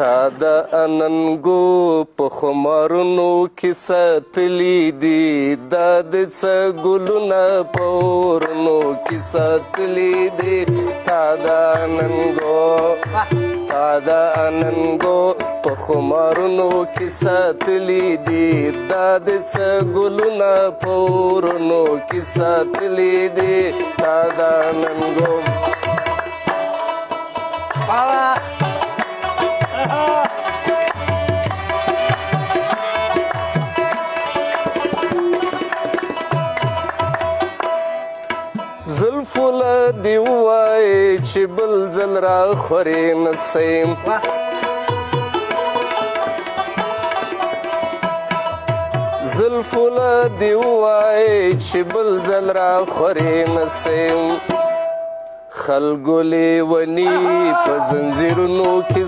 تا د اننګو په خمارونو کې ساتلي دي دا د څه ګلونه په اورونو کې ساتلي دي تا د اننګو په خمارونو کې ساتلي دي دا د څه ګلونه په اورونو کې ساتلي دي تا د اننګو زلفو له دې ووایې چې بل ځل راخورې نه سیم زلفو له دې ووایې چې بل ځل راخورې نه سیم خلکو لیوني په زنځیرونو کې